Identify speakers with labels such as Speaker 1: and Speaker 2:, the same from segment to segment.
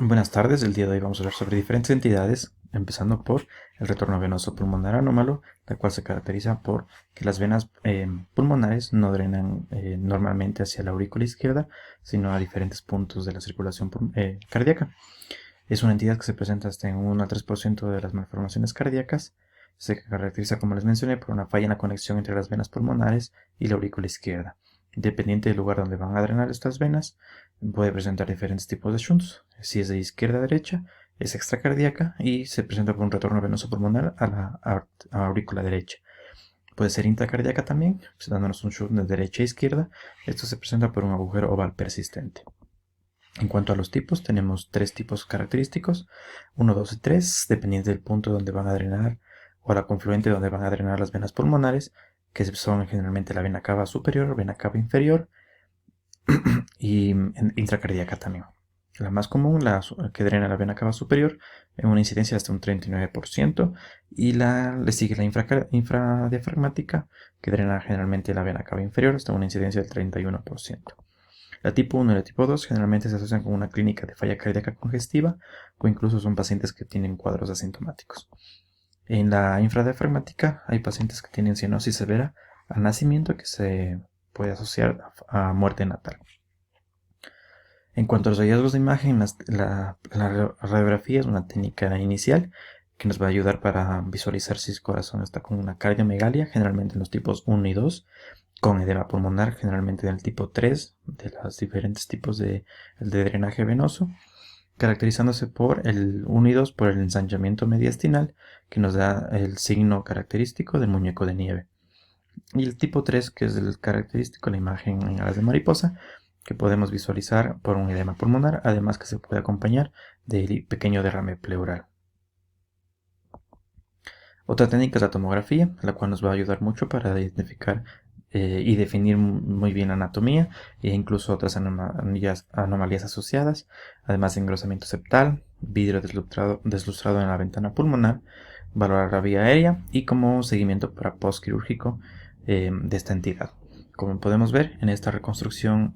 Speaker 1: Buenas tardes, el día de hoy vamos a hablar sobre diferentes entidades, empezando por el retorno venoso pulmonar anómalo, la cual se caracteriza por que las venas pulmonares no drenan normalmente hacia la aurícula izquierda, sino a diferentes puntos de la circulación cardíaca. Es una entidad que se presenta hasta en 1 al 3% de las malformaciones cardíacas. Se caracteriza, como les mencioné, por una falla en la conexión entre las venas pulmonares y la aurícula izquierda. Dependiente del lugar donde van a drenar estas venas, puede presentar diferentes tipos de shunts. Si es de izquierda a derecha, es extracardíaca y se presenta por un retorno venoso pulmonar a la aurícula derecha. Puede ser intracardíaca también, dándonos un shunt de derecha a izquierda. Esto se presenta por un agujero oval persistente. En cuanto a los tipos, tenemos 3 tipos característicos, 1, 2 y 3, dependiendo del punto donde van a drenar o la confluente donde van a drenar las venas pulmonares, que son generalmente la vena cava superior, vena cava inferior y intracardíaca también. La más común, la que drena la vena cava superior, en una incidencia de hasta un 39%, y le sigue la infradiafragmática, que drena generalmente la vena cava inferior, hasta una incidencia del 31%. La tipo 1 y la tipo 2 generalmente se asocian con una clínica de falla cardíaca congestiva o incluso son pacientes que tienen cuadros asintomáticos. En la infradiafragmática hay pacientes que tienen cianosis severa al nacimiento que se puede asociar a muerte natal. En cuanto a los hallazgos de imagen, la radiografía es una técnica inicial que nos va a ayudar para visualizar si el corazón está con una cardiomegalia, generalmente en los tipos 1 y 2, con edema pulmonar, generalmente del tipo 3, de los diferentes tipos de drenaje venoso, caracterizándose por el 1 y 2 por el ensanchamiento mediastinal, que nos da el signo característico del muñeco de nieve. Y el tipo 3, que es el característico, la imagen en alas de mariposa, que podemos visualizar por un edema pulmonar, además que se puede acompañar de pequeño derrame pleural. Otra técnica es la tomografía, la cual nos va a ayudar mucho para identificar y definir muy bien la anatomía e incluso otras anomalías asociadas, además de engrosamiento septal, vidrio deslustrado en la ventana pulmonar, valorar la vía aérea y como seguimiento para postquirúrgico de esta entidad. Como podemos ver en esta reconstrucción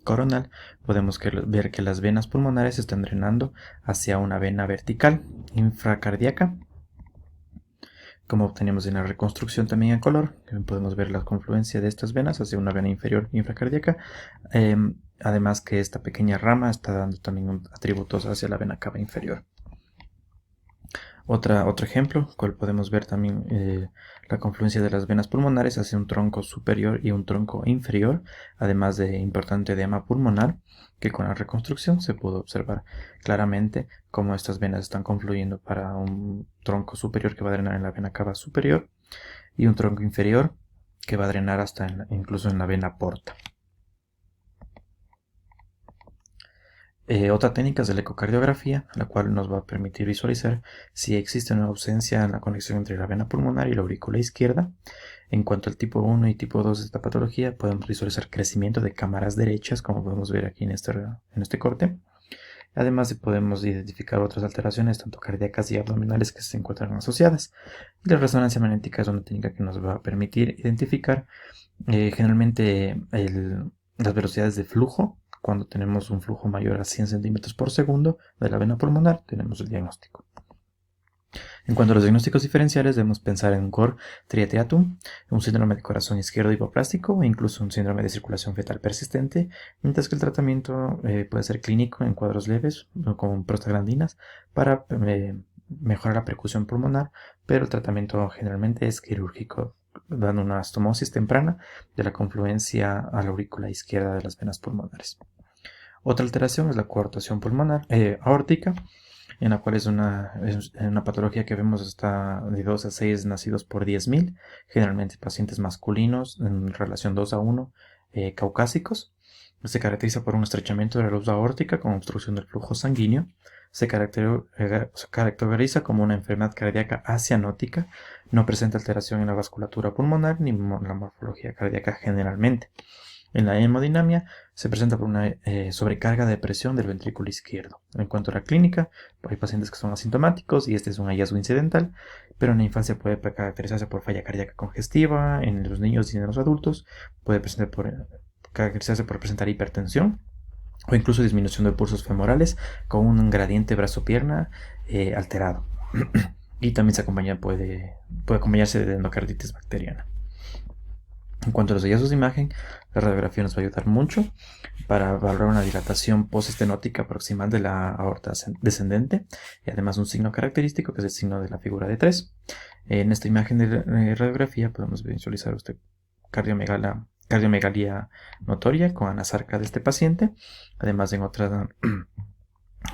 Speaker 1: coronal, podemos ver que las venas pulmonares están drenando hacia una vena vertical infracardíaca, como obtenemos en la reconstrucción también en color. Podemos ver la confluencia de estas venas hacia una vena inferior infracardíaca, además que esta pequeña rama está dando también atributos hacia la vena cava inferior. Otro ejemplo, cual podemos ver también la confluencia de las venas pulmonares hacia un tronco superior y un tronco inferior, además de importante edema pulmonar, que con la reconstrucción se pudo observar claramente cómo estas venas están confluyendo para un tronco superior que va a drenar en la vena cava superior y un tronco inferior que va a drenar hasta incluso en la vena porta. Otra técnica es la ecocardiografía, la cual nos va a permitir visualizar si existe una ausencia en la conexión entre la vena pulmonar y la aurícula izquierda. En cuanto al tipo 1 y tipo 2 de esta patología, podemos visualizar crecimiento de cámaras derechas, como podemos ver aquí en este corte. Además, podemos identificar otras alteraciones, tanto cardíacas y abdominales, que se encuentran asociadas. Y la resonancia magnética es una técnica que nos va a permitir identificar generalmente las velocidades de flujo. Cuando tenemos un flujo mayor a 100 centímetros por segundo de la vena pulmonar, tenemos el diagnóstico. En cuanto a los diagnósticos diferenciales, debemos pensar en un cor triatriatum, un síndrome de corazón izquierdo hipoplástico o incluso un síndrome de circulación fetal persistente, mientras que el tratamiento puede ser clínico en cuadros leves con prostaglandinas para mejorar la percusión pulmonar, pero el tratamiento generalmente es quirúrgico, dando una astomosis temprana de la confluencia a la aurícula izquierda de las venas pulmonares. Otra alteración es la coartación pulmonar aórtica, en la cual es una patología que vemos hasta de 2 a 6 nacidos por 10.000, generalmente pacientes masculinos en relación 2 a 1, caucásicos. Se caracteriza por un estrechamiento de la luz aórtica con obstrucción del flujo sanguíneo. Se caracteriza como una enfermedad cardíaca acianótica. No presenta alteración en la vasculatura pulmonar ni en la morfología cardíaca generalmente. En la hemodinamia se presenta por una sobrecarga de presión del ventrículo izquierdo. En cuanto a la clínica, hay pacientes que son asintomáticos y este es un hallazgo incidental, pero en la infancia puede caracterizarse por falla cardíaca congestiva, en los niños y en los adultos puede caracterizarse por presentar hipertensión o incluso disminución de pulsos femorales con un gradiente brazo-pierna alterado. Y también puede acompañarse de endocarditis bacteriana. En cuanto a los hallazgos de imagen, la radiografía nos va a ayudar mucho para valorar una dilatación postestenótica proximal de la aorta descendente y además un signo característico que es el signo de la figura de 3. En esta imagen de radiografía podemos visualizar cardiomegalia notoria con anasarca de este paciente. Además, en otra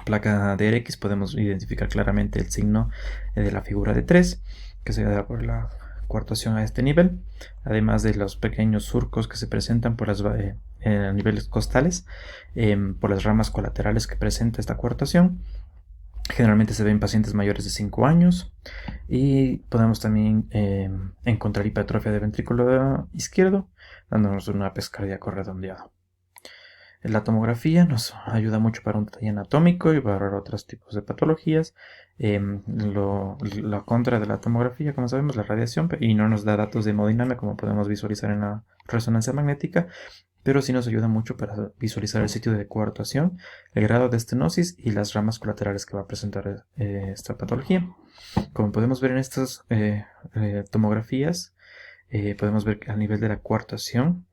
Speaker 1: placa de RX podemos identificar claramente el signo de la figura de 3, que se da por la coartación a este nivel, además de los pequeños surcos que se presentan por las niveles costales, por las ramas colaterales que presenta esta coartación. Generalmente se ve en pacientes mayores de 5 años y podemos también encontrar hipertrofia del ventrículo izquierdo, dándonos un apes cardíaco redondeado. La tomografía nos ayuda mucho para un detalle anatómico y para otros tipos de patologías. La contra de la tomografía, como sabemos, la radiación, y no nos da datos de hemodinamia como podemos visualizar en la resonancia magnética, pero sí nos ayuda mucho para visualizar el sitio de coartación, el grado de estenosis y las ramas colaterales que va a presentar esta patología. Como podemos ver en estas tomografías, podemos ver que a nivel de la coartación,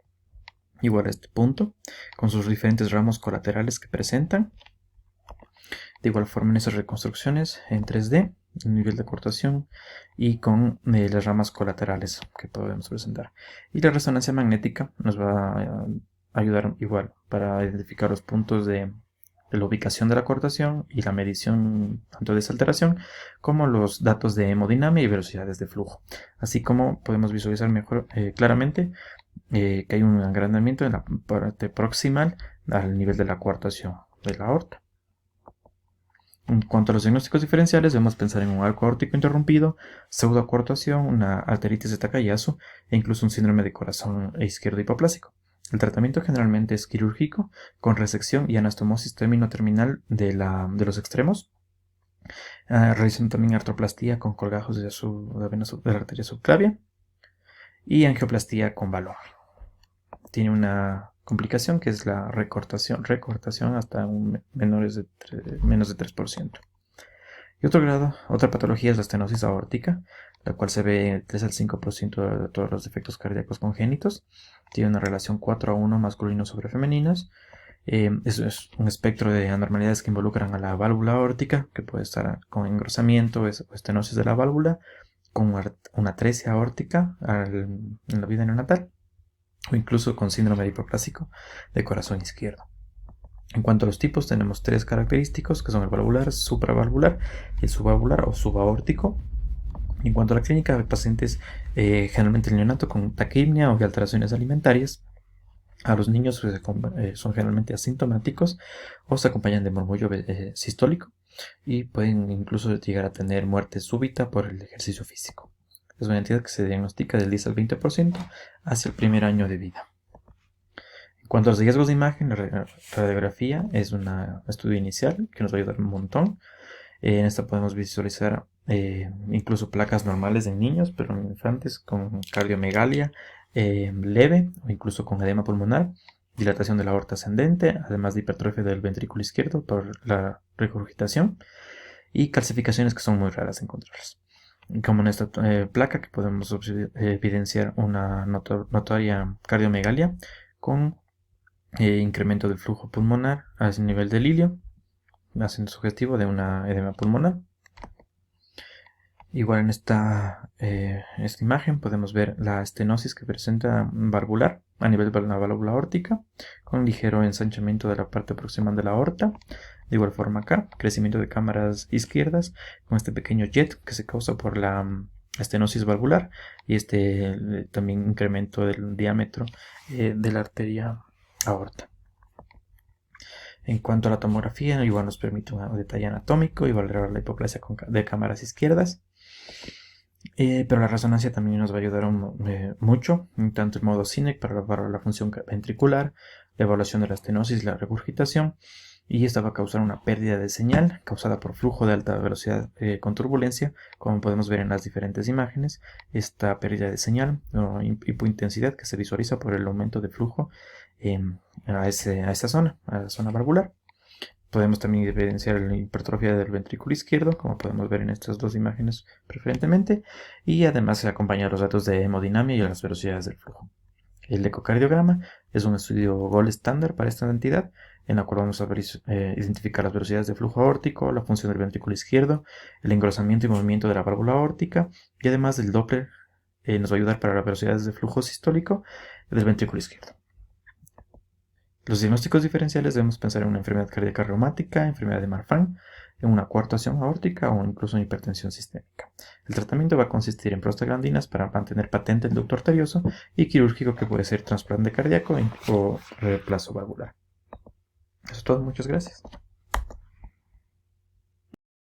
Speaker 1: igual a este punto, con sus diferentes ramos colaterales que presentan. De igual forma en esas reconstrucciones en 3D, el nivel de coartación y con las ramas colaterales que podemos presentar. Y la resonancia magnética nos va a ayudar igual para identificar los puntos de la ubicación de la coartación y la medición tanto de esa alteración como los datos de hemodinamia y velocidades de flujo, así como podemos visualizar mejor claramente que hay un agrandamiento en la parte proximal al nivel de la coartación de la aorta. En cuanto a los diagnósticos diferenciales, debemos pensar en un arco aórtico interrumpido, pseudocoartación, una arteritis de Takayasu e incluso un síndrome de corazón izquierdo hipoplásico. El tratamiento generalmente es quirúrgico, con resección y anastomosis terminal de los extremos, realizando también artroplastía con colgajos de la arteria subclavia y angioplastía con valor. Tiene una complicación que es la recortación hasta menos de 3%. Y otra patología es la estenosis aórtica, la cual se ve 3 al 5% de todos los defectos cardíacos congénitos. Tiene una relación 4:1 masculinos sobre femeninas. Eso es un espectro de anormalidades que involucran a la válvula aórtica, que puede estar con engrosamiento o estenosis de la válvula, con una atresia aórtica en la vida neonatal, o incluso con síndrome hipoplásico de corazón izquierdo. En cuanto a los tipos, tenemos 3 característicos, que son el valvular, supravalvular y el subvalvular o subaórtico. En cuanto a la clínica, hay pacientes generalmente el neonato con taquipnea o alteraciones alimentarias. A los niños son generalmente asintomáticos o se acompañan de murmullo sistólico y pueden incluso llegar a tener muerte súbita por el ejercicio físico. Es una entidad que se diagnostica del 10 al 20% hacia el primer año de vida. En cuanto a los hallazgos de imagen, la radiografía es un estudio inicial que nos va a ayudar un montón. En esta podemos visualizar incluso placas normales en niños, pero en infantes con cardiomegalia leve o incluso con edema pulmonar, dilatación de la aorta ascendente, además de hipertrofia del ventrículo izquierdo por la regurgitación y calcificaciones que son muy raras encontrarlas. Como en esta placa que podemos evidenciar una notoria cardiomegalia con incremento del flujo pulmonar a nivel del ilio, haciendo sugestivo de una edema pulmonar. Igual en esta imagen podemos ver la estenosis que presenta valvular a nivel de la válvula aórtica, con ligero ensanchamiento de la parte proximal de la aorta. De igual forma acá, crecimiento de cámaras izquierdas con este pequeño jet que se causa por la estenosis valvular y también incremento del diámetro de la arteria aorta. En cuanto a la tomografía, igual nos permite un detalle anatómico y valorar la hipoplasia de cámaras izquierdas. Pero la resonancia también nos va a ayudar mucho, tanto en modo CINEC para evaluar la función ventricular, la evaluación de la estenosis y la regurgitación, y esta va a causar una pérdida de señal causada por flujo de alta velocidad con turbulencia, como podemos ver en las diferentes imágenes. Esta pérdida de señal o hipointensidad que se visualiza por el aumento de flujo a esta zona, a la zona valvular. Podemos también evidenciar la hipertrofia del ventrículo izquierdo, como podemos ver en estas dos imágenes preferentemente, y además se acompaña los datos de hemodinamia y las velocidades del flujo. El ecocardiograma es un estudio gold estándar para esta entidad, en la cual vamos a identificar las velocidades de flujo aórtico, la función del ventrículo izquierdo, el engrosamiento y movimiento de la válvula aórtica, y además del Doppler nos va a ayudar para las velocidades de flujo sistólico del ventrículo izquierdo. Los diagnósticos diferenciales debemos pensar en una enfermedad cardíaca reumática, enfermedad de Marfan, en una coartación aórtica o incluso en hipertensión sistémica. El tratamiento va a consistir en prostaglandinas para mantener patente el ducto arterioso y quirúrgico, que puede ser trasplante cardíaco o reemplazo valvular. Eso es todo, muchas gracias.